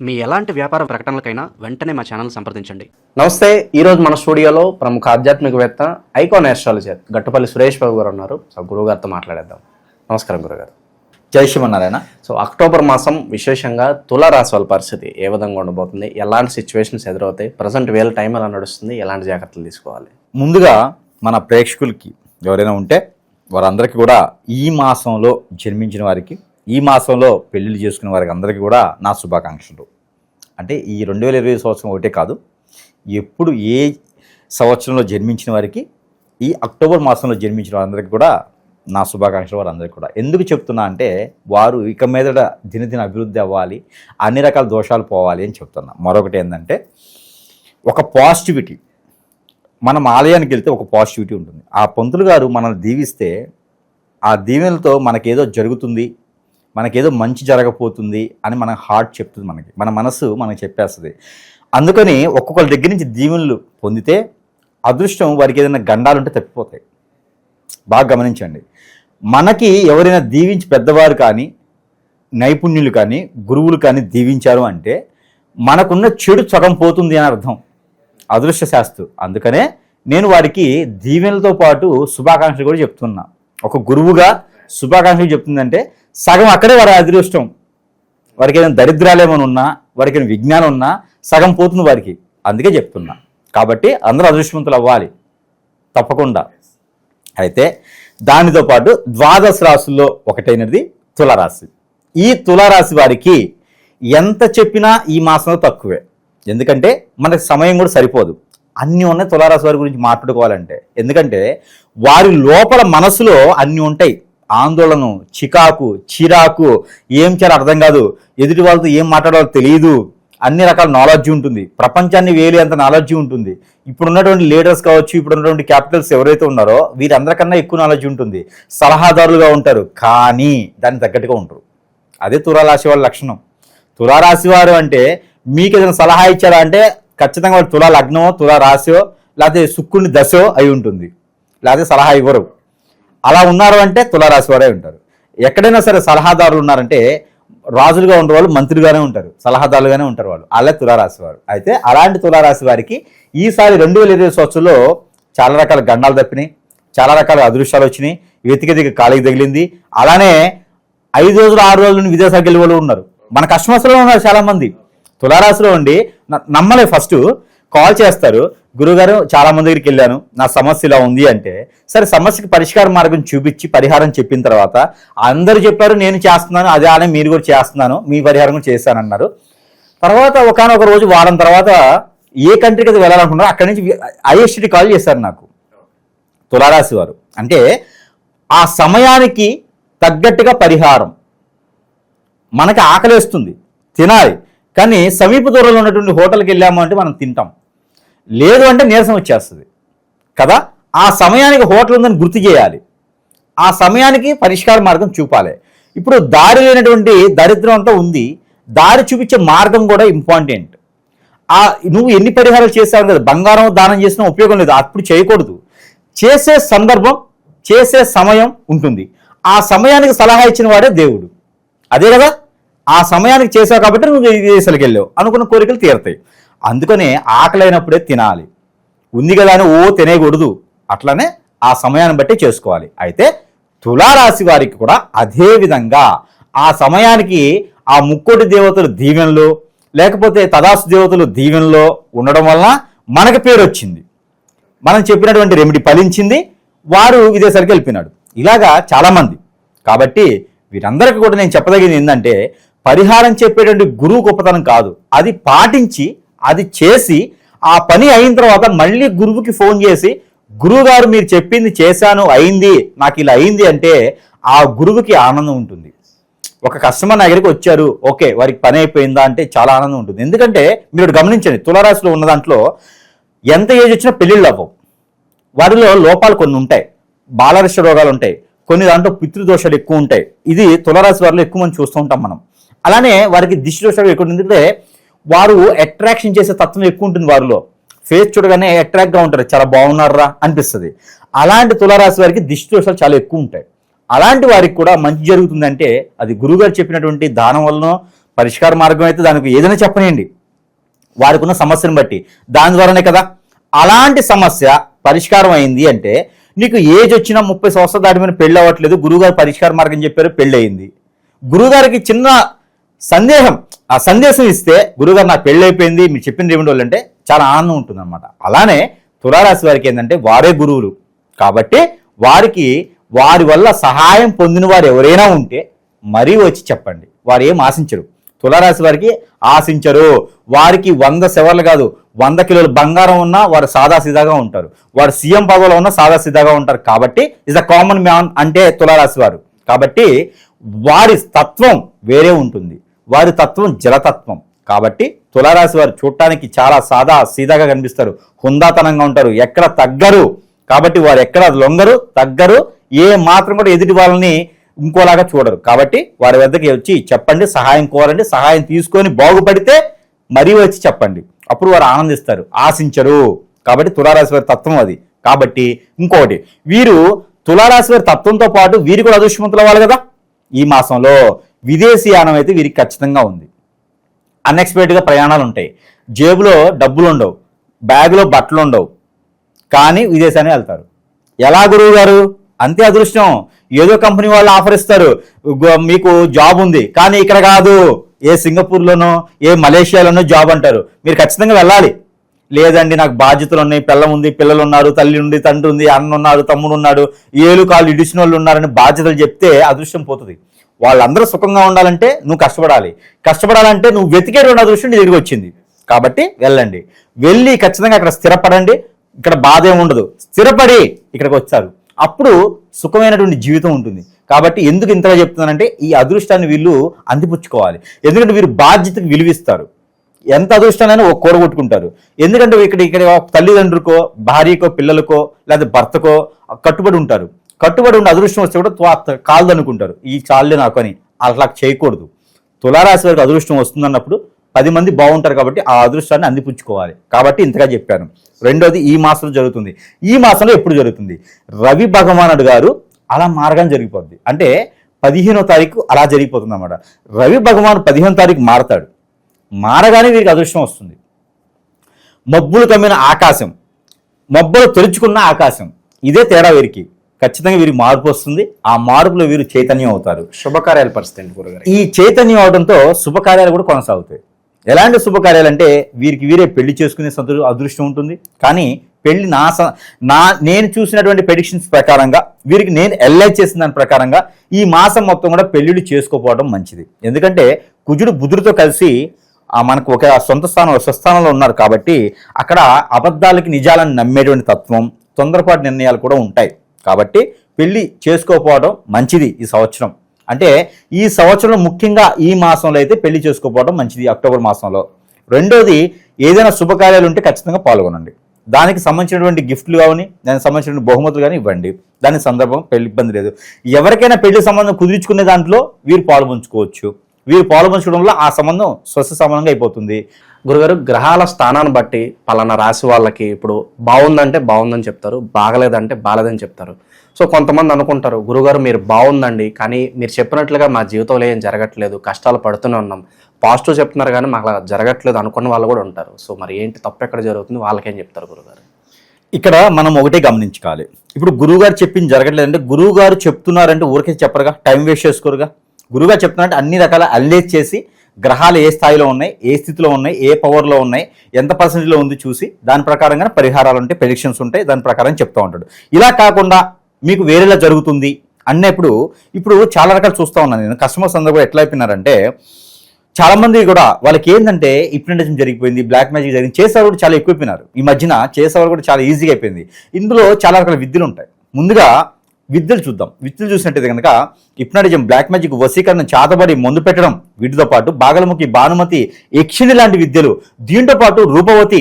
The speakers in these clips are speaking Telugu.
మీ ఎలాంటి వ్యాపార ప్రకటనలకైనా వెంటనే మా ఛానల్ సంప్రదించండి. నమస్తే. ఈరోజు మన స్టూడియోలో ప్రముఖ ఆధ్యాత్మికవేత్త ఐకాన్ ఆస్ట్రాలజర్ గట్టుపల్లి సురేష్ బాబు గారు ఉన్నారు. సో గురువుగారితో మాట్లాడేద్దాం. నమస్కారం గురుగారు. జై శ్రీమన్నారాయణ. సో అక్టోబర్ మాసం విశేషంగా తులారాశి వాళ్ళ పరిస్థితి ఏ విధంగా ఉండబోతుంది, ఎలాంటి సిచ్యువేషన్స్ ఎదురవుతాయి, ప్రజెంట్ వేల టైం ఎలా నడుస్తుంది, ఎలాంటి జాగ్రత్తలు తీసుకోవాలి? ముందుగా మన ప్రేక్షకులకి ఎవరైనా ఉంటే వారందరికీ కూడా ఈ మాసంలో జన్మించిన వారికి, ఈ మాసంలో పెళ్లిళ్ళు చేసుకునే వారికి అందరికీ కూడా నా శుభాకాంక్షలు. అంటే ఈ 2020 సంవత్సరం ఒకటే కాదు, ఎప్పుడు ఏ సంవత్సరంలో జన్మించిన వారికి ఈ అక్టోబర్ మాసంలో జన్మించిన వారందరికీ కూడా నా శుభాకాంక్షలు. వారందరికీ కూడా ఎందుకు చెప్తున్నా అంటే వారు ఇక మీదట దినదిన అభివృద్ధి అవ్వాలి, అన్ని రకాల దోషాలు పోవాలి అని చెప్తున్నా. మరొకటి ఏంటంటే ఒక పాజిటివిటీ, మనం ఆలయానికి వెళ్తే ఒక పాజిటివిటీ ఉంటుంది. ఆ పంతులు గారు మనల్ని దీవిస్తే ఆ దీవెనలతో మనకేదో జరుగుతుంది, మనకేదో మంచి జరగబోతుంది అని మన హార్ట్ చెప్తుంది, మన మనసు మనకు చెప్పేస్తుంది. అందుకని ఒక్కొక్కరి దగ్గర నుంచి దీవెనలు పొందితే అదృష్టం వారికి ఏదైనా గండాలు ఉంటే తప్పిపోతాయి. బాగా గమనించండి. మనకి ఎవరైనా దీవించి పెద్దవారు కానీ, నైపుణ్యులు కానీ, గురువులు కానీ దీవించారు అంటే మనకున్న చెడు సగం పోతుంది అని అర్థం, అదృష్ట శాస్త్రం. అందుకనే నేను వారికి దీవెనలతో పాటు శుభాకాంక్షలు కూడా చెప్తున్నా. ఒక గురువుగా శుభాకాంక్షలు చెప్తుందంటే సగం అక్కడే వారి అదృష్టం. వారికి ఏదైనా దరిద్రాలేమని ఉన్నా, వారికి ఏదైనా విజ్ఞానం ఉన్నా సగం పోతుంది వారికి. అందుకే చెప్తున్నా. కాబట్టి అందరూ అదృష్టవంతులు అవ్వాలి తప్పకుండా. అయితే దానితో పాటు ద్వాదశ రాశుల్లో ఒకటైనది తులారాశి. ఈ తులారాశి వారికి ఎంత చెప్పినా ఈ మాసంలో తక్కువే. ఎందుకంటే మనకి సమయం కూడా సరిపోదు. అన్నీ ఉన్నాయి తులారాశి వారి గురించి మాట్లాడుకోవాలంటే. ఎందుకంటే వారి లోపల మనసులో అన్నీ ఉంటాయి. ఆందోళన, చికాకు, చిరాకు, ఏం చేయాలో అర్థం కాదు, ఎదుటి వాళ్ళతో ఏం మాట్లాడాలో తెలియదు, అన్ని రకాల నాలెడ్జ్ ఉంటుంది, ప్రపంచాన్ని వేలి అంత నాలెడ్జ్ ఉంటుంది. ఇప్పుడు ఉన్నటువంటి లీడర్స్ కావచ్చు, ఇప్పుడు ఉన్నటువంటి క్యాపిటల్స్ ఎవరైతే ఉన్నారో వీరందరికన్నా ఎక్కువ నాలెడ్జ్ ఉంటుంది, సలహాదారులుగా ఉంటారు, కానీ దానికి తగ్గట్టుగా ఉంటారు. అదే తులారాశి వాళ్ళ లక్షణం. తులారాశి వారు అంటే మీకు ఏదైనా సలహా ఇచ్చారా అంటే ఖచ్చితంగా వాడు తులా లగ్నమో, తులా రాశో, లేకపోతే శుక్రుని దశో అయి ఉంటుంది, లేకపోతే సలహా ఇవ్వరు. అలా ఉన్నారు అంటే తులారాశి వారే ఉంటారు. ఎక్కడైనా సరే సలహాదారులు ఉన్నారంటే రాజులుగా ఉండే వాళ్ళు మంత్రిగానే ఉంటారు, సలహాదారులుగానే ఉంటారు వాళ్ళు. అలా తులారాశి వారు. అయితే అలాంటి తులారాశి వారికి ఈసారి 2020 సంవత్సరంలో చాలా రకాల గండాలు తప్పినాయి, చాలా రకాల అదృష్టాలు వచ్చినాయి, వెతికి కాలికి తగిలింది. అలానే 5 రోజులు 6 రోజుల నుండి విదేశాలకు వెళ్ళే వాళ్ళు ఉన్నారు. మన కస్టమర్స్లో ఉన్నారు చాలామంది. తులారాశిలో ఉండి నమ్మలే, ఫస్ట్ కాల్ చేస్తారు, గురుగారు చాలా మంది దగ్గరికి వెళ్ళాను, నా సమస్య ఇలా ఉంది అంటే, సరే సమస్యకి పరిష్కార మార్గం చూపించి పరిహారం చెప్పిన తర్వాత అందరూ చెప్పారు నేను చేస్తున్నాను, అదే అనే మీరు కూడా చేస్తున్నాను, మీ పరిహారం కూడా చేశానన్నారు. తర్వాత ఒకనొక రోజు వారం తర్వాత ఏ కంట్రీకి అయితే వెళ్ళాలనుకున్నారో అక్కడి నుంచి ఐఎస్టీ కాల్ చేశారు నాకు తులారాశి వారు. అంటే ఆ సమయానికి తగ్గట్టుగా పరిహారం. మనకి ఆకలేస్తుంది, తినాలి, కానీ సమీప దూరంలో ఉన్నటువంటి హోటల్కి వెళ్ళాము అంటే మనం తింటాం, లేదు అంటే నీరసం వచ్చేస్తుంది కదా. ఆ సమయానికి హోటల్ ఉందని గుర్తు చేయాలి, ఆ సమయానికి పరిష్కార మార్గం చూపాలి. ఇప్పుడు దారి లేనటువంటి దరిద్రం అంతా ఉంది, దారి చూపించే మార్గం కూడా ఇంపార్టెంట్. నువ్వు ఎన్ని పరిహారాలు చేసావు కదా, బంగారం దానం చేసినా ఉపయోగం లేదు, అప్పుడు చేయకూడదు. చేసే సందర్భం, చేసే సమయం ఉంటుంది. ఆ సమయానికి సలహా ఇచ్చిన వాడే దేవుడు, అదే కదా. ఆ సమయానికి చేసావు కాబట్టి నువ్వు విదేశాలకు వెళ్ళావు, అనుకున్న కోరికలు తీరుతాయి. అందుకనే ఆకలైనప్పుడే తినాలి, ఉంది కదా అని తినేయకూడదు. అట్లనే ఆ సమయాన్ని బట్టి చేసుకోవాలి. అయితే తులారాశి వారికి కూడా అదే విధంగా ఆ సమయానికి ఆ ముక్కోటి దేవతలు దీవెనలో, లేకపోతే తదాసు దేవతలు దీవెనలో ఉండడం వలన మనకి పేరు వచ్చింది, మనం చెప్పినటువంటి రెమెడీ ఫలించింది, వారు విదేశాలకు వెళ్ళిపోయినాడు. ఇలాగా చాలామంది. కాబట్టి వీరందరికీ కూడా నేను చెప్పదగింది ఏంటంటే, పరిహారం చెప్పేటువంటి గురువు గొప్పతనం కాదు, అది పాటించి అది చేసి ఆ పని అయిన తర్వాత మళ్ళీ గురువుకి ఫోన్ చేసి, గురువు గారు మీరు చెప్పింది చేశాను, అయింది, నాకు ఇలా అయింది అంటే ఆ గురువుకి ఆనందం ఉంటుంది. ఒక కస్టమర్ నా దగ్గరికి వచ్చారు, ఓకే వారికి పని అయిపోయిందా అంటే చాలా ఆనందం ఉంటుంది. ఎందుకంటే మీరు గమనించండి, తులారాశిలో ఉన్న దాంట్లో ఎంత ఏజ్ వచ్చినా పెళ్ళిళ్ళు అవ్వవు. వారిలో లోపాలు కొన్ని ఉంటాయి, బాలరిష్ట రోగాలు ఉంటాయి, కొన్ని దాంట్లో పితృదోషాలు ఎక్కువ ఉంటాయి. ఇది తులారాశి వారిలో ఎక్కువ మంది చూస్తూ ఉంటాం మనం. అలానే వారికి దిష్టి దోషాలు ఎక్కువ ఉంటుంది. ఎందుకంటే వారు అట్రాక్షన్ చేసే తత్వం ఎక్కువ ఉంటుంది వారిలో. ఫేస్ చూడగానే అట్రాక్ట్గా ఉంటారు, చాలా బాగున్నారా అనిపిస్తుంది. అలాంటి తులారాశి వారికి దిష్టి దోషాలు చాలా ఎక్కువ ఉంటాయి. అలాంటి వారికి కూడా మంచి జరుగుతుందంటే అది గురువుగారు చెప్పినటువంటి దానం వలనో, పరిష్కార మార్గం అయితే దానికి ఏదైనా చెప్పనియండి, వారికి ఉన్న సమస్యను బట్టి దాని ద్వారానే కదా. అలాంటి సమస్య పరిష్కారం అయింది అంటే నీకు ఏజ్ వచ్చినా 30 సంవత్సరాలు దాటి మీద పెళ్ళి అవ్వట్లేదు, గురువుగారు పరిష్కార మార్గం చెప్పారు, పెళ్ళి అయింది. గురువుగారికి చిన్న ఆ సందేశం ఇస్తే గురువుగారు నాకు పెళ్ళి అయిపోయింది మీరు చెప్పింది ఏమిటి వాళ్ళు అంటే చాలా ఆనందం ఉంటుంది అనమాట. అలానే తులారాశి వారికి ఏంటంటే వారే గురువులు కాబట్టి వారికి వారి వల్ల సహాయం పొందిన వారు ఎవరైనా ఉంటే మరీ వచ్చి చెప్పండి. వారు ఏం ఆశించరు, తులారాశి వారికి ఆశించరు. వారికి 100 శవర్లు కాదు 100 కిలోలు బంగారం ఉన్నా వారు సాదాసీదాగా ఉంటారు, వారు సీఎం పదవిలో ఉన్నా సాదాసీదాగా ఉంటారు. కాబట్టి ఇస్ అ కామన్ మ్యాన్ అంటే తులారాశి వారు. కాబట్టి వారి తత్వం వేరే ఉంటుంది, వారి తత్వం జలతత్వం. కాబట్టి తులారాశి వారు చూడటానికి చాలా సాదా సీదాగా కనిపిస్తారు, హుందాతనంగా ఉంటారు, ఎక్కడ తగ్గరు. కాబట్టి వారు ఎక్కడ లొంగరు తగ్గరు, ఏ మాత్రం కూడా ఎదుటి వాళ్ళని ఇంకోలాగా చూడరు. కాబట్టి వారి వద్దకి వచ్చి చెప్పండి, సహాయం కోరండి, సహాయం తీసుకొని బాగుపడితే మరీ వచ్చి చెప్పండి, అప్పుడు వారు ఆనందిస్తారు, ఆశించరు. కాబట్టి తులారాశి వారి తత్వం అది. కాబట్టి ఇంకొకటి, వీరు తులారాశి వారి తత్వంతో పాటు వీరు కూడా అదృష్టవంతులు అవ్వాలి కదా. ఈ మాసంలో విదేశీయానం అయితే వీరికి ఖచ్చితంగా ఉంది. అన్ఎక్స్పెక్టెడ్గా ప్రయాణాలు ఉంటాయి, జేబులో డబ్బులు ఉండవు, బ్యాగులో బట్టలు ఉండవు, కానీ విదేశాన్ని వెళ్తారు. ఎలా గురువు గారు? అంతే అదృష్టం. ఏదో కంపెనీ వాళ్ళు ఆఫర్ ఇస్తారు, మీకు జాబ్ ఉంది, కానీ ఇక్కడ కాదు, ఏ సింగపూర్లోనో ఏ మలేషియాలోనో జాబ్ అంటారు, మీరు ఖచ్చితంగా వెళ్ళాలి. లేదండి నాకు బాధ్యతలు ఉన్నాయి, పిల్లం ఉంది, పిల్లలు ఉన్నారు, తల్లి ఉంది, తండ్రి ఉంది, అన్న ఉన్నారు, తమ్ముడు ఉన్నాడు, ఏలు కాళ్ళు ఇడిచిన వాళ్ళు ఉన్నారని బాధ్యతలు చెప్తే అదృష్టం పోతుంది. వాళ్ళందరూ సుఖంగా ఉండాలంటే నువ్వు కష్టపడాలంటే నువ్వు వెతికేటువంటి అదృష్టం నీ దగ్గరికి వచ్చింది. కాబట్టి వెళ్ళండి, వెళ్ళి ఖచ్చితంగా అక్కడ స్థిరపడండి. ఇక్కడ బాధ ఏమి ఉండదు, స్థిరపడి ఇక్కడికి వచ్చారు, అప్పుడు సుఖమైనటువంటి జీవితం ఉంటుంది. కాబట్టి ఎందుకు ఇంతగా చెప్తున్నానంటే ఈ అదృష్టాన్ని వీళ్ళు అందిపుచ్చుకోవాలి. ఎందుకంటే వీరు బాధ్యతకు విలువిస్తారు, ఎంత అదృష్టాన్ని ఒక కూడగొట్టుకుంటారు. ఎందుకంటే ఇక్కడ తల్లిదండ్రులకో భార్యకో పిల్లలకో లేదా భర్తకో కట్టుబడి ఉంటారు. కట్టుబడి ఉండి అదృష్టం వస్తే కూడా కాళ్ళు అనుకుంటారు, ఈ చాలే నాకు అని. అట్లా చేయకూడదు. తులారాశి వారికి అదృష్టం వస్తుందన్నప్పుడు 10 మంది బాగుంటారు. కాబట్టి ఆ అదృష్టాన్ని అందిపుచ్చుకోవాలి. కాబట్టి ఇంతగా చెప్పాను. రెండోది ఈ మాసంలో జరుగుతుంది. ఈ మాసంలో ఎప్పుడు జరుగుతుంది? రవి భగవానుడు గారు అలా మారగానే జరిగిపోద్ది. అంటే 15వ తారీఖు అలా జరిగిపోతుంది అన్నమాట. రవి భగవాను 15వ తారీఖు మారతాడు. మారగానే వీరికి అదృష్టం వస్తుంది. మబ్బులు కమ్మిన ఆకాశం, మబ్బులు తొలుచుకున్న ఆకాశం, ఇదే తేడా వీరికి. ఖచ్చితంగా వీరికి మార్పు వస్తుంది. ఆ మార్పులో వీరు చైతన్యం అవుతారు. శుభకార్యాల పరిస్థితి గురుగారు, ఈ చైతన్యం అవడంతో శుభకార్యాలు కూడా కొనసాగుతాయి. ఎలాంటి శుభకార్యాలు అంటే వీరికి వీరే పెళ్లి చేసుకునే అదృష్టం ఉంటుంది. కానీ పెళ్లి నేను చూసినటువంటి ప్రెడిక్షన్స్ ప్రకారంగా వీరికి నేను ఎల్ఐ చేసిన దాని ప్రకారంగా ఈ మాసం మొత్తం కూడా పెళ్లిళ్ళు చేసుకోకపోవడం మంచిది. ఎందుకంటే కుజుడు బుధుడితో కలిసి మనకు ఒక స్వస్థానంలో ఉన్నారు. కాబట్టి అక్కడ అబద్ధాలకి నిజాలను నమ్మేటువంటి తత్వం, తొందరపాటు నిర్ణయాలు కూడా ఉంటాయి. కాబట్టి పెళ్లి చేసుకోకపోవడం మంచిది ఈ సంవత్సరం. అంటే ఈ సంవత్సరంలో ముఖ్యంగా ఈ మాసంలో అయితే పెళ్లి చేసుకోకపోవడం మంచిది, అక్టోబర్ మాసంలో. రెండోది, ఏదైనా శుభకార్యాలు ఉంటే ఖచ్చితంగా పాల్గొనండి. దానికి సంబంధించినటువంటి గిఫ్ట్లు కానీ దానికి సంబంధించిన బహుమతులు కానీ ఇవ్వండి. దాని సందర్భం పెళ్లి ఇబ్బంది లేదు. ఎవరికైనా పెళ్లి సంబంధం కుదుర్చుకునే దాంట్లో వీరు పాల్పంచుకోవచ్చు. వీరు పాల్పంచడంలో ఆ సంబంధం స్వస్థ సంబంధంగా అయిపోతుంది. గురుగారు, గ్రహాల స్థానాన్ని బట్టి పలానా రాశి వాళ్ళకి ఇప్పుడు బాగుందంటే బాగుందని చెప్తారు, బాగలేదంటే బాగలేదని చెప్తారు. సో కొంతమంది అనుకుంటారు, గురుగారు మీరు బాగుందండి, కానీ మీరు చెప్పినట్లుగా మా జీవితంలో ఏం జరగట్లేదు, కష్టాలు పడుతూనే ఉన్నాం, పాజిటివ్ చెప్తున్నారు కానీ మాకు అలా జరగట్లేదు అనుకున్న వాళ్ళు కూడా ఉంటారు. సో మరి ఏంటి తప్పు ఎక్కడ జరుగుతుంది, వాళ్ళకేం చెప్తారు గురుగారు? ఇక్కడ మనం ఒకటే గమనించుకోవాలి. ఇప్పుడు గురువుగారు చెప్పింది జరగట్లేదంటే గురువుగారు చెప్తున్నారంటే ఊరికే చెప్పరుగా, టైం వేస్ట్ చేసుకోరుగా. గురువుగారు చెప్తున్నారంటే అన్ని రకాల అల్లేజ్ చేసి గ్రహాలు ఏ స్థాయిలో ఉన్నాయి, ఏ స్థితిలో ఉన్నాయి, ఏ పవర్లో ఉన్నాయి, ఎంత పర్సెంటేజ్లో ఉంది చూసి దాని ప్రకారంగా పరిహారాలు ఉంటాయి, ప్రెడిక్షన్స్ ఉంటాయి, దాని ప్రకారం చెప్తూ ఉంటాడు. ఇలా కాకుండా మీకు వేరేలా జరుగుతుంది అన్నప్పుడు ఇప్పుడు చాలా రకాలు చూస్తూ ఉన్నాను నేను. కస్టమర్స్ అందరూ కూడా ఎట్లా అయిపోయినారంటే చాలామంది కూడా వాళ్ళకి ఏంటంటే హిప్నటిజం జరిగిపోయింది, బ్లాక్ మ్యాజిక్ జరిగింది, చేసేవారు కూడా చాలా ఎక్కువైపోయినారు. ఈ మధ్యన చేసేవారు కూడా చాలా ఈజీగా అయిపోయింది. ఇందులో చాలా రకాల విద్యలు ఉంటాయి. ముందుగా విద్యలు చూద్దాం. విద్యలు చూసినట్టయితే కనుక హిప్నటిజం, బ్లాక్ మ్యాజిక్, వశీకరణ, చాతబడి, మందు పెట్టడం, వీటితో పాటు బాగలముఖి, భానుమతి, యక్షిణి లాంటి విద్యలు, దీంతో పాటు రూపవతి,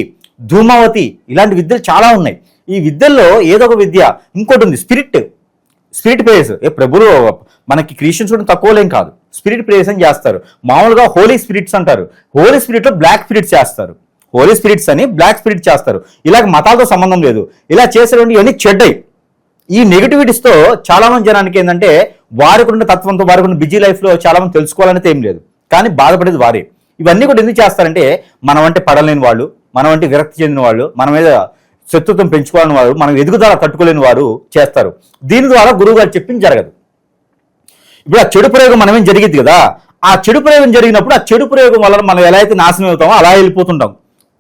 ధూమావతి ఇలాంటి విద్యలు చాలా ఉన్నాయి. ఈ విద్యల్లో ఏదో ఒక విద్య ఇంకోటి ఉంది, స్పిరిట్ ప్రేయర్స్. ప్రభులు మనకి క్రిస్టియన్స్ కూడా తక్కువలేం కాదు, స్పిరిట్ ప్రేయర్స్ అని చేస్తారు. మామూలుగా హోలీ స్పిరిట్స్ అంటారు, హోలీ స్పిరిట్లో బ్లాక్ స్పిరిట్స్ చేస్తారు, హోలీ స్పిరిట్స్ అని బ్లాక్ స్పిరిట్ చేస్తారు. ఇలాగ మతాలతో సంబంధం లేదు, ఇలా చేసేటువంటి ఇవన్నీ చెడ్డయి. ఈ నెగిటివిటీస్తో చాలా మంది జనానికి ఏంటంటే వారికి ఉన్న తత్వంతో, వారికి ఉన్న బిజీ లైఫ్లో చాలా మంది తెలుసుకోవాలనేది ఏం లేదు. కానీ బాధపడేది వారే. ఇవన్నీ కూడా ఎందుకు చేస్తారంటే మనం అంటే పడలేని వాళ్ళు, మనం అంటే విరక్తి చెందిన వాళ్ళు, మన మీద శత్రుత్వం పెంచుకోవాలని వారు, మనం ఎదుగుదల తట్టుకోలేని వారు చేస్తారు. దీని ద్వారా గురువు గారు చెప్పింది జరగదు. ఇప్పుడు ఆ చెడు ప్రయోగం మనమేం జరిగింది కదా, ఆ చెడు ప్రయోగం జరిగినప్పుడు ఆ చెడు ప్రయోగం వల్ల మనం ఎలా అయితే నాశనం అవుతామో అలా వెళ్ళిపోతుంటాం,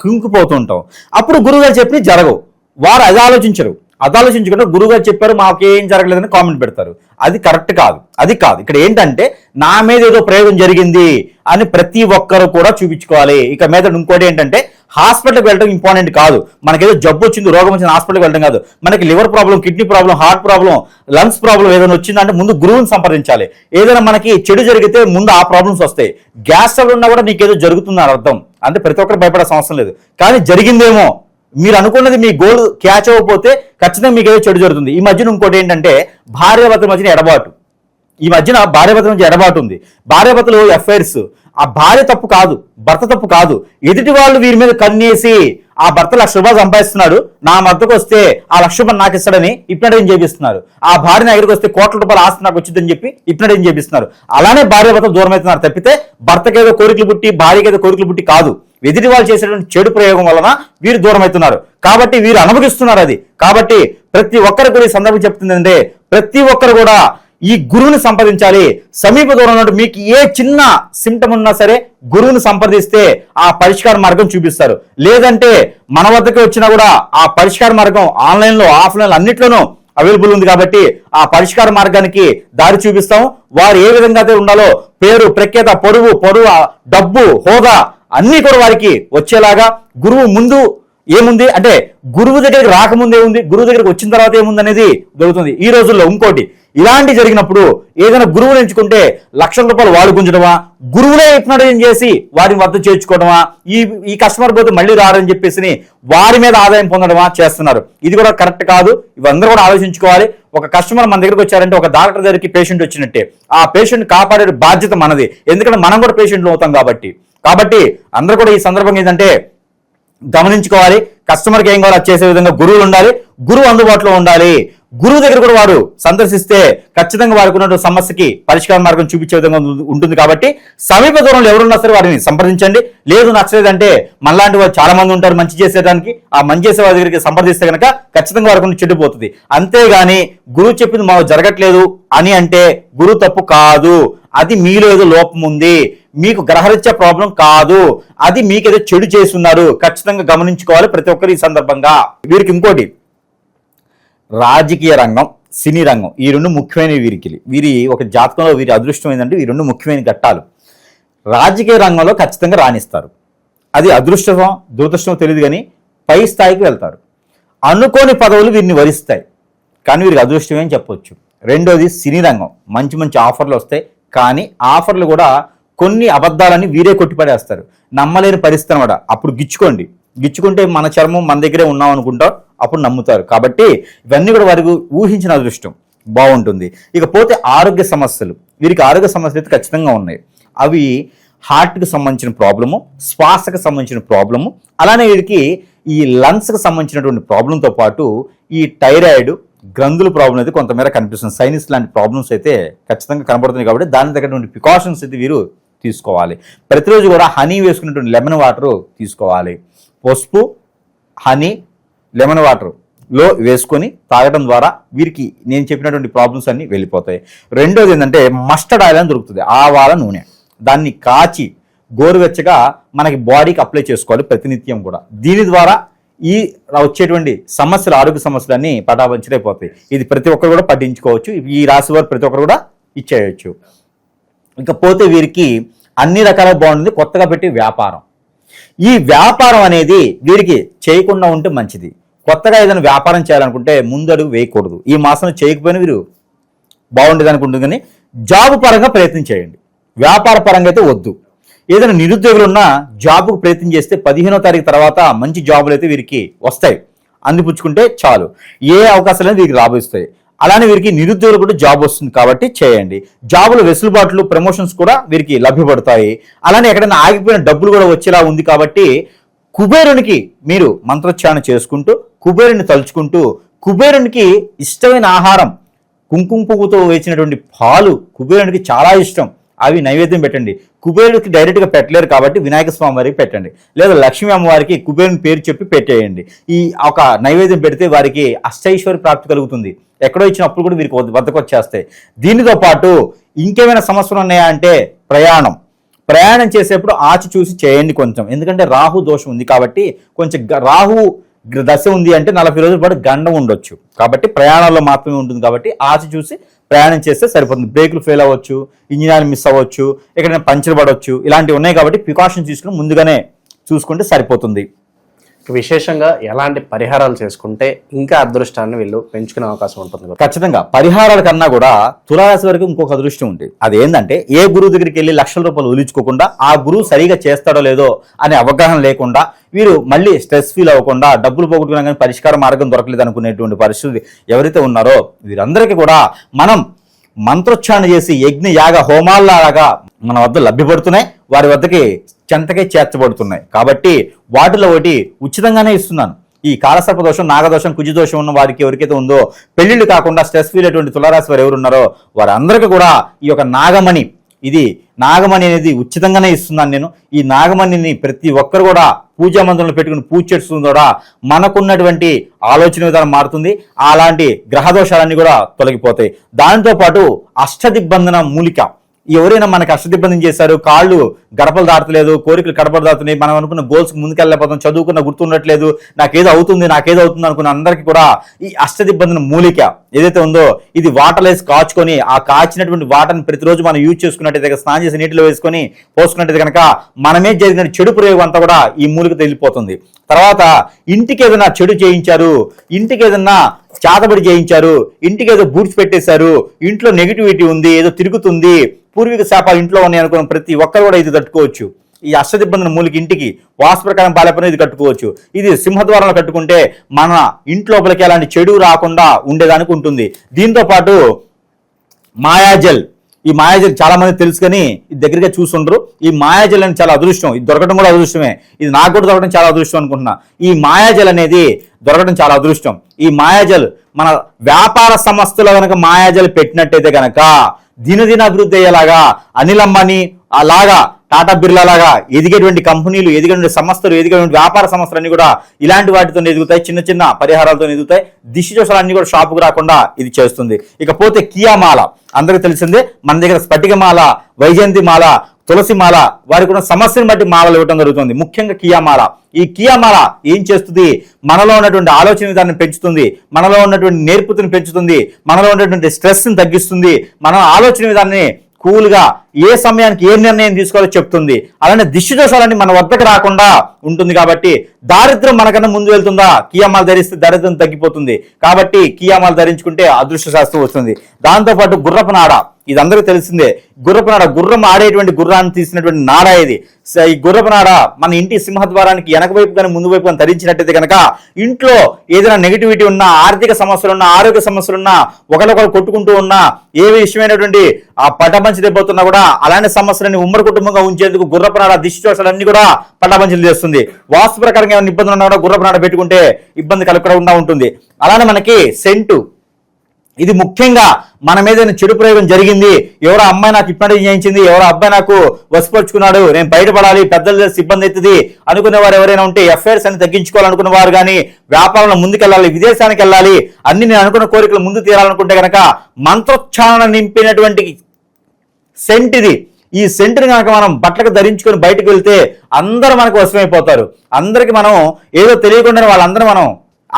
కుంగిపోతుంటాం. అప్పుడు గురువుగారు చెప్పినవి జరగవు. వారు అది ఆలోచించరు. అది ఆలోచించకుండా గురువుగారు చెప్పారు మాకేం జరగలేదని కామెంట్ పెడతారు. అది కరెక్ట్ కాదు. అది కాదు. ఇక్కడ ఏంటంటే నా మీద ఏదో ప్రయోగం జరిగింది అని ప్రతి ఒక్కరు కూడా చూపించుకోవాలి. ఇక మీద ఇంకోటి ఏంటంటే హాస్పిటల్కి వెళ్ళడం ఇంపార్టెంట్ కాదు. మనకేదో జబ్బు వచ్చింది, రోగం వచ్చింది, హాస్పిటల్కి వెళ్ళడం కాదు. మనకి liver problem, kidney problem, heart problem, lungs problem ఏదైనా వచ్చిందంటే ముందు గురువుని సంప్రదించాలి. ఏదైనా మనకి చెడు జరిగితే ముందు ఆ ప్రాబ్లమ్స్ వస్తాయి. గ్యాస్ ట్రబుల్ ఉన్నా కూడా నీకేదో జరుగుతుందని అర్థం. అంటే ప్రతి ఒక్కరు భయపడే అవసరం లేదు. కానీ జరిగిందేమో, మీరు అనుకున్నది మీ గోల్ క్యాచ్ అవ్వకపోతే ఖచ్చితంగా మీకు ఏదో చెడు జరుగుతుంది. ఈ మధ్యన ఇంకోటి ఏంటంటే భార్యాభర్తల మధ్యన ఎడబాటు. ఈ మధ్యన భార్యాభర్తల మధ్య ఎడబాటు ఉంది. భార్యాభర్తలు అఫైర్స్, ఆ భార్య తప్పు కాదు, భర్త తప్పు కాదు. ఎదుటి వాళ్ళు వీరి మీద కన్నేసి ఆ భర్త ₹1,00,000 సంపాదిస్తున్నాడు, నా మద్దకు వస్తే ఆ ₹1,00,000 నాకు ఇస్తాడని ఇప్పినడేం చేపిస్తున్నారు. ఆ భార్య దగ్గరికి వస్తే ₹1,00,00,000 ఆస్తి నాకు వచ్చిందని చెప్పి ఇప్పినడేం చేపిస్తున్నారు. అలానే భార్య భర్త దూరం అవుతున్నారు తప్పితే భర్తకేదో కోరికలు పుట్టి భార్యకేదో కోరికలు పుట్టి కాదు. ఎదుటి వాళ్ళు చేసేటువంటి చెడు ప్రయోగం వలన వీరు దూరం అవుతున్నారు. కాబట్టి వీరు అనుభవిస్తున్నారు అది. కాబట్టి ప్రతి ఒక్కరు కూడా ఈ సందర్భం చెప్తుందంటే ప్రతి ఒక్కరు కూడా ఈ గురువుని సంప్రదించాలి. సమీప దూరంలో మీకు ఏ చిన్న సిమ్టమ్ ఉన్నా సరే గురువుని సంప్రదిస్తే ఆ పరిష్కార మార్గం చూపిస్తారు. లేదంటే మన వద్దకు వచ్చినా కూడా ఆ పరిష్కార మార్గం ఆన్లైన్లో, ఆఫ్లైన్లో అన్నిట్లోనూ అవైలబుల్ ఉంది. కాబట్టి ఆ పరిష్కార మార్గానికి దారి చూపిస్తాం. వారు ఏ విధంగా అయితే ఉండాలో పేరు, ప్రఖ్యాత, పొరుగు, డబ్బు, హోదా అన్నీ కూడా వారికి వచ్చేలాగా గురువు ముందు ఏముంది అంటే గురువు దగ్గరికి రాకముందు ఏముంది, గురువు దగ్గరికి వచ్చిన తర్వాత ఏముంది అనేది దొరుకుతుంది. ఈ రోజుల్లో ఇంకోటి ఇలాంటి జరిగినప్పుడు ఏదైనా గురువుని ఎంచుకుంటే ₹1,00,000 వాడు గుంజడమా, గురువులే ఇప్పినడం చేసి వారిని వద్ద చేర్చుకోవడమా, ఈ కస్టమర్ పోతే మళ్ళీ రారని చెప్పేసి వారి మీద ఆదాయం పొందడమా చేస్తున్నారు. ఇది కూడా కరెక్ట్ కాదు. ఇవందరూ కూడా ఆలోచించుకోవాలి. ఒక కస్టమర్ మన దగ్గరికి వచ్చారంటే ఒక డాక్టర్ దగ్గరికి పేషెంట్ వచ్చినట్టే. ఆ పేషెంట్ కాపాడే బాధ్యత మనది. ఎందుకంటే మనం కూడా పేషెంట్లు అవుతాం కాబట్టి అందరూ కూడా ఈ సందర్భంగా ఏంటంటే గమనించుకోవాలి. కస్టమర్కి ఏం కావాలో చేసే విధంగా గురువులు ఉండాలి, గురువు అందుబాటులో ఉండాలి. గురువు దగ్గర కూడా వారు సందర్శిస్తే ఖచ్చితంగా వారికి ఉన్న సమస్యకి పరిష్కార మార్గం చూపించే విధంగా ఉంటుంది. కాబట్టి సమీప దూరంలో ఎవరున్నా సరే వారిని సంప్రదించండి. లేదు నచ్చలేదంటే మనలాంటి వారు చాలా మంది ఉంటారు మంచి చేసేదానికి. ఆ మంచి చేసే వారి దగ్గరికి సంప్రదిస్తే కనుక ఖచ్చితంగా వారికి చెడిపోతుంది. అంతేగాని గురువు చెప్పింది మాకు జరగట్లేదు అని అంటే గురువు తప్పు కాదు. అది మీలో ఏదో లోపం ఉంది, మీకు గ్రహరీత్యా ప్రాబ్లం కాదు, అది మీకేదో చెడు చేస్తున్నారు. ఖచ్చితంగా గమనించుకోవాలి ప్రతి ఒక్కరు ఈ సందర్భంగా. వీరికి ఇంకోటి రాజకీయ రంగం, సినీ రంగం, ఈ రెండు ముఖ్యమైన వీరి ఒక జాతకంలో వీరి అదృష్టం ఏంటంటే ఈ రెండు ముఖ్యమైన ఘట్టాలు. రాజకీయ రంగంలో ఖచ్చితంగా రాణిస్తారు. అది అదృష్టమో దురదృష్టమో తెలియదు కానీ పై స్థాయికి వెళ్తారు. అనుకోని పదవులు వీరిని వరిస్తాయి కానీ వీరికి అదృష్టమే అని చెప్పొచ్చు. రెండోది సినీ రంగం, మంచి మంచి ఆఫర్లు వస్తాయి కానీ ఆఫర్లు కూడా కొన్ని అబద్ధాలని వీరే కొట్టిపడేస్తారు. నమ్మలేని పరిస్థితి అనమాట. అప్పుడు గిచ్చుకుంటే మన చర్మం మన దగ్గరే ఉన్నాం అనుకుంటాం, అప్పుడు నమ్ముతారు. కాబట్టి ఇవన్నీ కూడా వారికి ఊహించిన అదృష్టం బాగుంటుంది. ఇకపోతే ఆరోగ్య సమస్యలు, వీరికి ఆరోగ్య సమస్యలు అయితే ఖచ్చితంగా ఉన్నాయి. అవి హార్ట్కి సంబంధించిన ప్రాబ్లము, శ్వాసకు సంబంధించిన ప్రాబ్లము, అలానే వీరికి ఈ లంగ్స్కి సంబంధించినటువంటి ప్రాబ్లంతో పాటు ఈ థైరాయిడ్ గ్రంథుల ప్రాబ్లం అయితే కొంతమేర కనిపిస్తుంది. సైనస్ లాంటి ప్రాబ్లమ్స్ అయితే ఖచ్చితంగా కనబడుతుంది. కాబట్టి దాని తగ్గటువంటి ప్రికాషన్స్ అయితే వీరు తీసుకోవాలి. ప్రతిరోజు కూడా హనీ వేసుకున్నటువంటి లెమన్ వాటర్ తీసుకోవాలి. పసుపు, హనీ, లెమన్ వాటర్లో వేసుకొని తాగడం ద్వారా వీరికి నేను చెప్పినటువంటి ప్రాబ్లమ్స్ అన్నీ వెళ్ళిపోతాయి. రెండోది ఏంటంటే మస్టర్డ్ ఆయిల్ అని దొరుకుతుంది, ఆవాల నూనె. దాన్ని కాచి గోరువెచ్చగా మనకి బాడీకి అప్లై చేసుకోవాలి ప్రతినిత్యం కూడా. దీని ద్వారా ఈ వచ్చేటువంటి సమస్యలు, ఆరోగ్య సమస్యలన్నీ పటాపంచలైపోతాయి. ఇది ప్రతి ఒక్కరు కూడా పట్టించుకోవచ్చు. ఈ రాశి వారు ప్రతి ఒక్కరు కూడా ఇచ్చేయచ్చు. ఇకపోతే వీరికి అన్ని రకాలుగా బాగుంటుంది కొత్తగా పెట్టి వ్యాపారం. ఈ వ్యాపారం అనేది వీరికి చేయకుండా ఉంటే మంచిది. కొత్తగా ఏదైనా వ్యాపారం చేయాలనుకుంటే ముందు అడుగు వేయకూడదు. ఈ మాసం చేయకపోయినా వీరు బాగుండేది అనుకుంటుంది. కానీ జాబ్ పరంగా ప్రయత్నం చేయండి, వ్యాపార పరంగా అయితే వద్దు. ఏదైనా నిరుద్యోగులు ఉన్నా జాబ్కు ప్రయత్నం చేస్తే 15వ తారీఖు తర్వాత మంచి జాబులు అయితే వీరికి వస్తాయి. అందిపుచ్చుకుంటే చాలు, ఏ అవకాశాలు వీరికి రాబోస్తాయి. అలానే వీరికి నిరుద్యోగులు కూడా జాబ్ వస్తుంది కాబట్టి చేయండి. జాబుల వెసులుబాట్లు, ప్రమోషన్స్ కూడా వీరికి లభ్యపడతాయి. అలానే ఎక్కడైనా ఆగిపోయిన డబ్బులు కూడా వచ్చేలా ఉంది కాబట్టి కుబేరునికి మీరు మంత్రోచ్చారణ చేసుకుంటూ, కుబేరుని తలుచుకుంటూ, కుబేరునికి ఇష్టమైన ఆహారం కుంకుమ పువ్వుతో వేసినటువంటి పాలు కుబేరునికి చాలా ఇష్టం. అవి నైవేద్యం పెట్టండి. కుబేరుడికి డైరెక్ట్గా పెట్టలేరు కాబట్టి వినాయక స్వామి వారికి పెట్టండి, లేదా లక్ష్మీ అమ్మవారికి కుబేరుని పేరు చెప్పి పెట్టేయండి. ఈ ఒక నైవేద్యం పెడితే వారికి అష్టైశ్వర్య ప్రాప్తి కలుగుతుంది. ఎక్కడో ఇచ్చిన అప్పులు కూడా వీరికి వద్దకు వచ్చేస్తాయి. దీనితో పాటు ఇంకేమైనా సమస్యలు ఉన్నాయా అంటే ప్రయాణం చేసేప్పుడు ఆచి చూసి చేయండి కొంచెం. ఎందుకంటే రాహు దోషం ఉంది కాబట్టి కొంచెం రాహు దశ ఉంది అంటే 40 రోజుల పాటు గండం ఉండొచ్చు. కాబట్టి ప్రయాణాల్లో మాత్రమే ఉంటుంది కాబట్టి ఆచి చూసి ప్రయాణం చేస్తే సరిపోతుంది. బ్రేకులు ఫెయిల్ అవ్వచ్చు, ఇంజిన్ ఆయిల్ మిస్ అవ్వచ్చు, ఎక్కడైనా పంచర్ పడవచ్చు, ఇలాంటివి ఉన్నాయి కాబట్టి ప్రికాషన్ తీసుకుని ముందుగానే చూసుకుంటే సరిపోతుంది. విశేషంగా ఎలాంటి పరిహారాలు చేసుకుంటే ఇంకా అదృష్టాన్ని వీళ్ళు పెంచుకునే అవకాశం ఉంటుంది? ఖచ్చితంగా పరిహారాల కన్నా కూడా తులారాశి వరకు ఇంకొక అదృష్టం ఉంది. అదేంటంటే ఏ గురువు దగ్గరికి వెళ్ళి లక్షల రూపాయలు వదిలించుకోకుండా ఆ గురువు సరిగా చేస్తాడో లేదో అనే అవగాహన లేకుండా వీరు మళ్ళీ స్ట్రెస్ ఫీల్ అవ్వకుండా డబ్బులు పోగొట్టుకున్నా కానీ పరిష్కార మార్గం దొరకలేదు అనుకునేటువంటి పరిస్థితి ఎవరైతే ఉన్నారో వీరందరికీ కూడా మనం మంత్రోచ్చారణ చేసి యజ్ఞ యాగ హోమాల్లాగా మన వద్ద లభ్యపడుతున్నాయి, వారి వద్దకి చెంతకే చేర్చబడుతున్నాయి. కాబట్టి వాటిలో ఒకటి ఉచితంగానే ఇస్తున్నాను. ఈ కాలసర్ప దోషం, నాగదోషం, కుజదోషం ఉన్న వారికి ఎవరికైతే ఉందో పెళ్లిళ్ళు కాకుండా స్ట్రెస్ ఫీల్ అటువంటి తులారాశి వారు ఎవరున్నారో వారందరికీ కూడా ఈ యొక్క నాగమణి అనేది ఉచితంగానే ఇస్తున్నాను నేను. ఈ నాగమణిని ప్రతి ఒక్కరు కూడా పూజా మందిరంలో పెట్టుకుని పూజ చేస్తుంది కూడా మనకున్నటువంటి ఆలోచన విధానం మారుతుంది. అలాంటి గ్రహదోషాలన్నీ కూడా తొలగిపోతాయి. దాంతోపాటు అష్టదిగ్బంధన మూలిక, ఎవరైనా మనకి అష్టదిబ్బంది చేశారు, కాళ్ళు గడపలు దాటలేదు, కోరికలు గడపలు దాటుతున్నాయి, మనం అనుకున్న గోల్స్ ముందుకెళ్ళలేకపోతాం, చదువుకున్న గుర్తుండట్లేదు, నాకేదో అవుతుంది అనుకున్న అందరికీ కూడా ఈ అష్టదిబ్బందిన మూలిక ఏదైతే ఉందో ఇది వాటర్ వేసి కాచుకొని ఆ కాచినటువంటి వాటర్ని ప్రతిరోజు మనం యూజ్ చేసుకున్నట్టయితే, స్నానం చేసి నీటిలో వేసుకొని పోసుకున్నట్టయితే కనుక మనమే జరిగిన చెడు ప్రయోగం అంతా కూడా ఈ మూలికతో వెళ్ళిపోతుంది. తర్వాత ఇంటికి ఏదైనా చెడు చేయించారు, ఇంటికి ఏదైనా చాతబడి చేయించారు, ఇంటికి ఏదో బూట్స్ పెట్టేశారు, ఇంట్లో నెగిటివిటీ ఉంది, ఏదో తిరుగుతుంది, పూర్వీక శాపాలు ఇంట్లో ఉన్నాయి అనుకున్న ప్రతి ఒక్కరు కూడా ఇది తట్టుకోవచ్చు. ఈ అష్టదిబ్బందిన మూలిక ఇంటికి వాస్తు ప్రకారం బాలేపని ఇది కట్టుకోవచ్చు. ఇది సింహద్వారంలో కట్టుకుంటే మన ఇంట్లోపలికి ఎలాంటి చెడు రాకుండా ఉండేదానికి ఉంటుంది. దీంతో పాటు మాయాజల్, ఈ మాయాజల్ చాలా మంది తెలుసు కానీ ఇది దగ్గరగా చూసుండ్రు. ఈ మాయాజల్ అనేది చాలా అదృష్టం, ఇది దొరకడం కూడా అదృష్టమే, ఇది నాకు కూడా దొరకడం చాలా అదృష్టం అనుకుంటున్నా. ఈ మాయాజల్ అనేది దొరకడం చాలా అదృష్టం. ఈ మాయాజల్ మన వ్యాపార సంస్థలో కనుక మాయాజల్ పెట్టినట్టయితే కనుక దినదిన అభివృద్ధి అయ్యేలాగా, అనిల్ అంబానీ అలాగా, టాటా బిర్లా లాగా ఎదిగేటువంటి కంపెనీలు, ఎదిగేటువంటి సంస్థలు, ఎదిగేటువంటి వ్యాపార సంస్థలు అన్ని కూడా ఇలాంటి వాటితో ఎదుగుతాయి, చిన్న చిన్న పరిహారాలతో ఎదుగుతాయి. దిష్టి దోషాలన్నీ కూడా షాపుకు రాకుండా ఇది చేస్తుంది. ఇకపోతే కియామాల అందరికీ తెలిసిందే, మన దగ్గర స్ఫటికమాల, వైజయంతి మాల, తులసి మాల, వారికి ఉన్న సమస్యను బట్టి మాలలు ఇవ్వడం జరుగుతుంది. ముఖ్యంగా కియామాల. ఈ కియామాల ఏం చేస్తుంది? మనలో ఉన్నటువంటి ఆలోచన విధానం పెంచుతుంది, మనలో ఉన్నటువంటి నేర్పుతుని పెంచుతుంది, మనలో ఉన్నటువంటి స్ట్రెస్ని తగ్గిస్తుంది, మన ఆలోచన విధానాన్ని కూల్గా ఏ సమయానికి ఏ నిర్ణయం తీసుకోవాలో చెప్తుంది. అలానే దిష్టి దోషాలన్నీ మన వద్దకు రాకుండా ఉంటుంది. కాబట్టి దారిద్ర్యం మనకన్నా ముందు వెళ్తుందా? కియామాలు ధరిస్తే దారిద్ర్యం తగ్గిపోతుంది. కాబట్టి కియామాలు ధరించుకుంటే అదృష్ట శాస్త్రం వస్తుంది. దాంతోపాటు గుర్రపు నాడ, ఇది అందరికీ తెలిసిందే. గుర్రపు నాడ, గుర్రం ఆడేటువంటి గుర్రాన్ని తీసినటువంటి నాడ ఇది. ఈ గుర్రపు నాడ మన ఇంటి సింహద్వారానికి వెనక వైపు కానీ ముందు వైపు కానీ ధరించినట్టయితే కనుక ఇంట్లో ఏదైనా నెగిటివిటీ ఉన్నా, ఆర్థిక సమస్యలున్నా, ఆరోగ్య సమస్యలున్నా, ఒకరికొకరు కొట్టుకుంటూ ఉన్నా, ఏ విషయమైనటువంటి ఆ పటపంచి దెబ్బతున్నా కూడా అలాంటి సమస్యలని ఉమ్మడి కుటుంబంగా ఉంచేందుకు గుర్రపు నాడ దిష్టి దోషాలన్నీ కూడా పటాపంచలు చేస్తుంది. వాస్తు ప్రకారంగా ఏమైనా ఇబ్బందులు ఉన్నా కూడా గుర్రపు నాడ పెట్టుకుంటే ఇబ్బంది కలగకుండా ఉంటుంది. అలానే మనకి సెంటు, ఇది ముఖ్యంగా మన మీద చెడు ప్రయోగం జరిగింది, ఎవరో అమ్మాయి నాకు ఇప్పటి చేయించింది, ఎవరో అబ్బాయి నాకు వసిపరుచుకున్నాడు, నేను బయటపడాలి, పెద్దలు చేసి ఇబ్బంది అవుతుంది అనుకునే వారు ఎవరైనా ఉంటే, ఎఫ్ఐఆర్స్ అని తగ్గించుకోవాలనుకున్న వారు కానీ, వ్యాపారంలో ముందుకెళ్ళాలి, విదేశానికి వెళ్ళాలి, అన్ని నేను అనుకున్న కోరికలు ముందు తీరాలనుకుంటే కనుక మంత్రోచ్చారణ నింపినటువంటి సెంట్ ఇది. ఈ సెంటుని కనుక మనం బట్టలకు ధరించుకొని బయటకు వెళ్తే అందరూ మనకు వశమైపోతారు. అందరికి మనం ఏదో తెలియకుండానే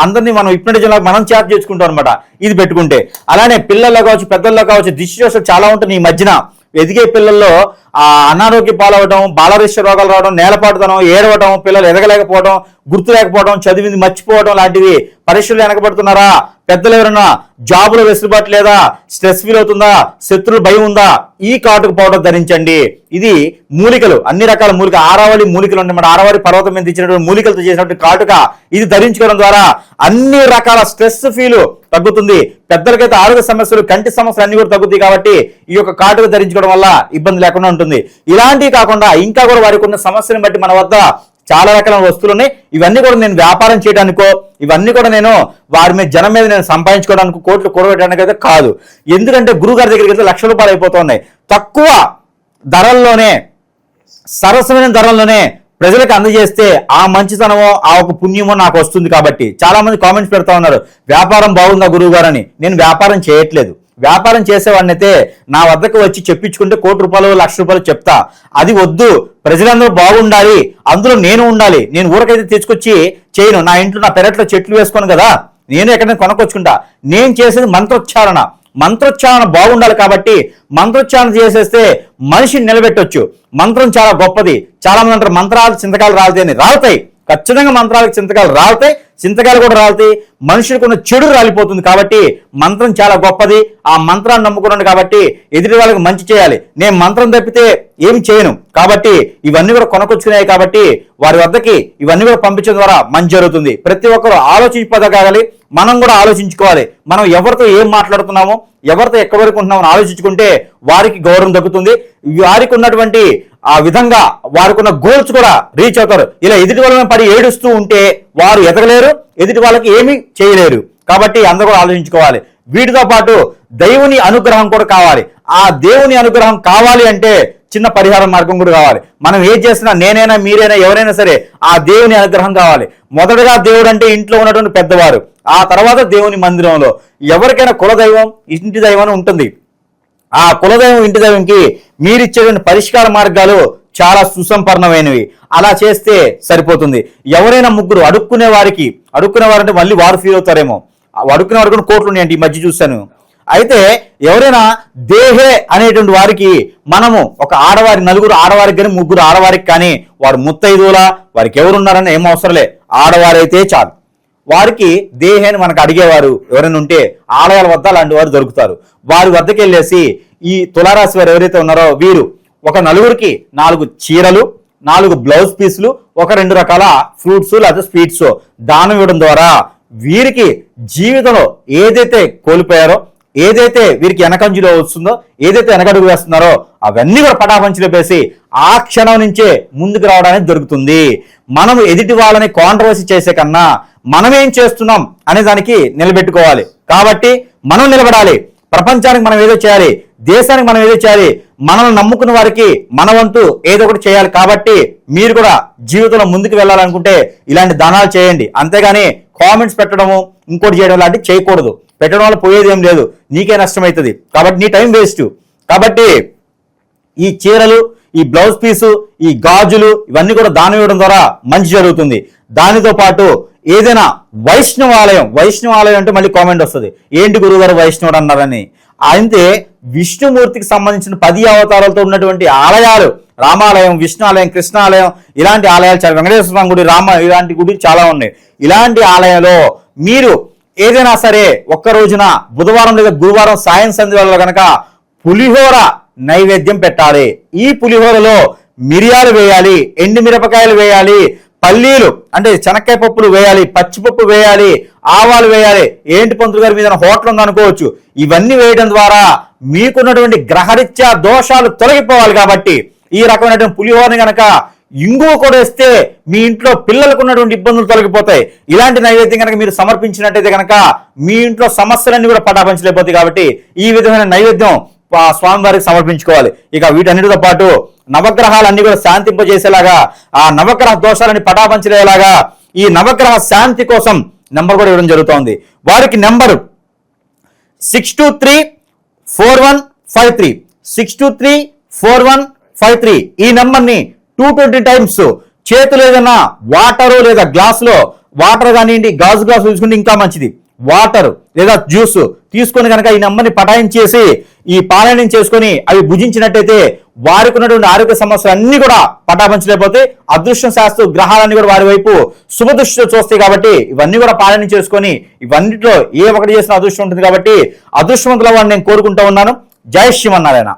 అందరినీ మనం హిప్నటిజంలో మనం చాట్ చేసుకుంటాం అనమాట ఇది పెట్టుకుంటే. అలానే పిల్లల్లో కావచ్చు, పెద్దల్లో కావచ్చు దిష్టి దోషాలు చాలా ఉంటుంది. ఈ మధ్యన ఎదిగే పిల్లల్లో అనారోగ్య పాలవడం, బాలరిష్ట రోగాలు రావడం, నేలపాటుతనం, ఏడవడం, పిల్లలు ఎదగలేకపోవడం, గుర్తు లేకపోవడం, చదివింది మర్చిపోవడం లాంటివి. పరీక్షలు వెనకబడుతున్నారా? పెద్దలు ఎవరైనా జాబులో వెసులుబాటు లేదా? స్ట్రెస్ ఫీల్ అవుతుందా? శత్రువులు భయం ఉందా? ఈ కాటుకు పౌడర్ ధరించండి. ఇది మూలికలు, అన్ని రకాల మూలిక, ఆరావళి మూలికలు ఉంటాయి. ఆరావళి పర్వతం మీద ఇచ్చినటువంటి మూలికలతో చేసినటువంటి కాటుక ఇది ధరించుకోవడం ద్వారా అన్ని రకాల స్ట్రెస్ ఫీల్ తగ్గుతుంది. పెద్దలకైతే ఆరోగ్య సమస్యలు, కంటి సమస్యలు అన్ని కూడా తగ్గుతాయి. కాబట్టి ఈ యొక్క కాటుక ధరించుకోవడం వల్ల ఇబ్బంది లేకుండా ఉంటుంది. ఇలాంటివి కాకుండా ఇంకా కూడా వారికి ఉన్న సమస్యలను బట్టి మన వద్ద చాలా రకాల వస్తువులు ఉన్నాయి. ఇవన్నీ కూడా నేను వ్యాపారం చేయడానికో, ఇవన్నీ కూడా నేను వారి మీద జనం మీద నేను సంపాదించుకోవడానికి, కోట్లు కూడబెట్టడానికి అయితే కాదు. ఎందుకంటే గురువు గారి దగ్గరికి వెళ్తే లక్షల రూపాయలు అయిపోతున్నాయి. తక్కువ ధరల్లోనే, సరసమైన ధరల్లోనే ప్రజలకు అందజేస్తే ఆ మంచితనమో ఆ ఒక పుణ్యమో నాకు వస్తుంది. కాబట్టి చాలా మంది కామెంట్స్ పెడతా ఉన్నారు, వ్యాపారం బాగుందా గురువు గారు అని. నేను వ్యాపారం చేయట్లేదు. వ్యాపారం చేసేవాడిని అయితే నా వద్దకు వచ్చి చెప్పించుకుంటే ₹1,00,000 ₹1,00,000 చెప్తా. అది వద్దు, ప్రజలందరూ బాగుండాలి, అందులో నేను ఉండాలి. నేను ఊరకైతే తీసుకొచ్చి చేయను. నా ఇంట్లో నా పెరట్లో చెట్లు వేసుకోను కదా, నేను ఎక్కడైనా కొనుక్కొచ్చుకుంటా. నేను చేసేది మంత్రోచ్చారణ. మంత్రోచ్చారణ బాగుండాలి కాబట్టి మంత్రోచ్చారణ చేసేస్తే మనిషిని నిలబెట్టొచ్చు. మంత్రం చాలా గొప్పది. చాలా మంది అంటారు మంత్రాలు చింతకాలు రాలుతాయని. రాలుతాయి, ఖచ్చితంగా మంత్రాలకు చింతకాలు రాలుతాయి, చింతకాయలు కూడా రాలుతాయి. మనుషులకు ఉన్న చెడు రాలిపోతుంది. కాబట్టి మంత్రం చాలా గొప్పది. ఆ మంత్రాన్ని నమ్ముకున్నాను కాబట్టి ఎదుటి వాళ్ళకి మంచి చేయాలి. నేను మంత్రం తప్పితే ఏమి చేయను. కాబట్టి ఇవన్నీ కూడా కొనకొచ్చుకున్నాయి. కాబట్టి వారి వద్దకి ఇవన్నీ కూడా పంపించడం ద్వారా మంచి జరుగుతుంది. ప్రతి ఒక్కరు ఆలోచించుకోగలగాలి. మనం కూడా ఆలోచించుకోవాలి. మనం ఎవరితో ఏం మాట్లాడుతున్నామో, ఎవరితో ఎక్కడి వరకు ఉంటున్నామని ఆలోచించుకుంటే వారికి గౌరవం దక్కుతుంది. వారికి ఉన్నటువంటి ఆ విధంగా వారికి ఉన్న గోల్స్ కూడా రీచ్ అవుతారు. ఇలా ఎదుటి వాళ్ళని పడి ఏడుస్తూ ఉంటే వారు ఎదగలేరు, ఎదుటి వాళ్ళకి ఏమీ చేయలేరు. కాబట్టి అందరూ కూడా ఆలోచించుకోవాలి. వీటితో పాటు దేవుని అనుగ్రహం కూడా కావాలి. ఆ దేవుని అనుగ్రహం కావాలి అంటే చిన్న పరిహార మార్గం కూడా కావాలి. మనం ఏం చేసినా, నేనైనా మీరైనా ఎవరైనా సరే ఆ దేవుని అనుగ్రహం కావాలి. మొదటగా దేవుడు అంటే ఇంట్లో ఉన్నటువంటి పెద్దవారు, ఆ తర్వాత దేవుని మందిరంలో. ఎవరికైనా కులదైవం, ఇంటి దైవం ఉంటుంది. ఆ కులదైవం, ఇంటి దైవంకి మీరిచ్చేటువంటి పరిష్కార మార్గాలు చాలా సుసంపన్నమైనవి. అలా చేస్తే సరిపోతుంది. ఎవరైనా ముగ్గురు అడుక్కునే వారంటే మళ్ళీ వారు ఫీల్ అవుతారేమో. అడుక్కునే వారు కూడా కోట్లు ఉన్నాయండి ఈ మధ్య చూశాను. అయితే ఎవరైనా దేహే అనేటువంటి వారికి మనము ఒక ఆడవారి, నలుగురు ఆడవారికి కానీ ముగ్గురు ఆడవారికి కానీ, వారు ముత్తైదువులా, వారికి ఎవరున్నారని ఏం అవసరంలే, ఆడవారైతే చాలు. వారికి దేహేని మనకు అడిగేవారు ఎవరైనా ఉంటే ఆలయాల వద్ద అలాంటి వారు దొరుకుతారు. వారి వద్దకు వెళ్ళేసి ఈ తులారాశి వారు ఎవరైతే ఉన్నారో వీరు ఒక నలుగురికి 4 చీరలు, 4 బ్లౌజ్ పీసులు, ఒక 2 రకాల ఫ్రూట్స్ లేదా స్వీట్స్ దానం ఇవ్వడం ద్వారా వీరికి జీవితంలో ఏదైతే కోల్పోయారో, ఏదైతే వీరికి వెనకంజులో వస్తుందో, ఏదైతే వెనకడుగు వేస్తున్నారో అవన్నీ కూడా పటాపంచులు వేసి ఆ క్షణం నుంచే ముందుకు రావడానికి దొరుకుతుంది. మనం ఎదుటి వాళ్ళని కాంట్రవర్సీ చేసే కన్నా మనం ఏం చేస్తున్నాం అనే దానికి నిలబెట్టుకోవాలి. కాబట్టి మనం నిలబడాలి. ప్రపంచానికి మనం ఏదో చేయాలి, దేశానికి మనం ఏదో చేయాలి, మనల్ని నమ్ముకున్న వారికి మన వంతు ఏదో ఒకటి చేయాలి. కాబట్టి మీరు కూడా జీవితంలో ముందుకు వెళ్ళాలనుకుంటే ఇలాంటి దానాలు చేయండి. అంతేగాని కామెంట్స్ పెట్టడము, ఇంకోటి చేయడం లాంటివి చేయకూడదు. పెట్టడం వల్ల పోయేది ఏం లేదు, నీకే నష్టం అవుతుంది. కాబట్టి నీ టైం వేస్ట్. కాబట్టి ఈ చీరలు, ఈ బ్లౌజ్ పీసు, ఈ గాజులు ఇవన్నీ కూడా దానం ఇవ్వడం ద్వారా మంచి జరుగుతుంది. దానితో పాటు ఏదైనా వైష్ణవాలయం అంటే మళ్ళీ కామెంట్ వస్తుంది, ఏంటి గురువుగారు వైష్ణవుడు అన్నారని. అయితే విష్ణుమూర్తికి సంబంధించిన 10 అవతారాలతో ఉన్నటువంటి ఆలయాలు, రామాలయం, విష్ణుఆలయం, కృష్ణాలయం, ఇలాంటి ఆలయాలు చాలా, వెంకటేశ్వర స్వామి గుడి, ఇలాంటి గుడి చాలా ఉన్నాయి. ఇలాంటి ఆలయంలో మీరు ఏదైనా సరే ఒక్క రోజున బుధవారం లేదా గురువారం సాయం సంధ్యలో కనుక పులిహోర నైవేద్యం పెట్టాలి. ఈ పులిహోరలో మిరియాలు వేయాలి, ఎండు మిరపకాయలు వేయాలి, పల్లీలు అంటే శనక్కాయ పప్పులు వేయాలి, పచ్చిపప్పు వేయాలి, ఆవాలు వేయాలి. ఏంటి పంతులు గారి మీద హోటల్ ఉందనుకోవచ్చు. ఇవన్నీ వేయడం ద్వారా మీకున్నటువంటి గ్రహరీత్యా దోషాలు తొలగిపోవాలి. కాబట్టి ఈ రకమైనటువంటి పులిహోరని కనుక ఇంగువ కూడా వేస్తే మీ ఇంట్లో పిల్లలకు ఉన్నటువంటి ఇబ్బందులు తొలగిపోతాయి. ఇలాంటి నైవేద్యం కనుక మీరు సమర్పించినట్టయితే కనుక మీ ఇంట్లో సమస్యలన్నీ కూడా పటాపంచలేకపోతాయి. కాబట్టి ఈ విధమైన నైవేద్యం స్వామివారికి సమర్పించుకోవాలి. ఇక వీటన్నిటితో పాటు నవగ్రహాలన్నీ కూడా శాంతింపజేసేలాగా, ఆ నవగ్రహ దోషాలని పటాపంచలేలాగా ఈ నవగ్రహ శాంతి కోసం నెంబర్ కూడా ఇవ్వడం జరుగుతోంది. వారికి నెంబర్ 6234153 6234153. ఈ నెంబర్ని 220 టైమ్స్ చేతులు ఏదైనా వాటరు లేదా గ్లాసులో వాటర్ కానివ్వండి, గాజు గ్లాసు తీసుకుంటే ఇంకా మంచిది, వాటర్ లేదా జ్యూస్ తీసుకొని కనుక ఈ నెంబర్ని పటాయించేసి ఈ పారాయణం చేసుకొని అవి భుజించినట్టయితే వారికి ఉన్నటువంటి ఆరోగ్య సమస్యలు అన్ని కూడా పటాపంచలేకపోతే అదృష్టం శాస్త్ర గ్రహాలన్నీ కూడా వారి వైపు శుభదృష్టితో చూస్తాయి. కాబట్టి ఇవన్నీ కూడా పారాయణం చేసుకొని ఇవన్నిట్లో ఏ ఒకటి చేసిన అదృష్టం ఉంటుంది. కాబట్టి అదృష్టవంతుల వాడిని నేను కోరుకుంటూ ఉన్నాను. జై శ్రీమన్నారాయణ.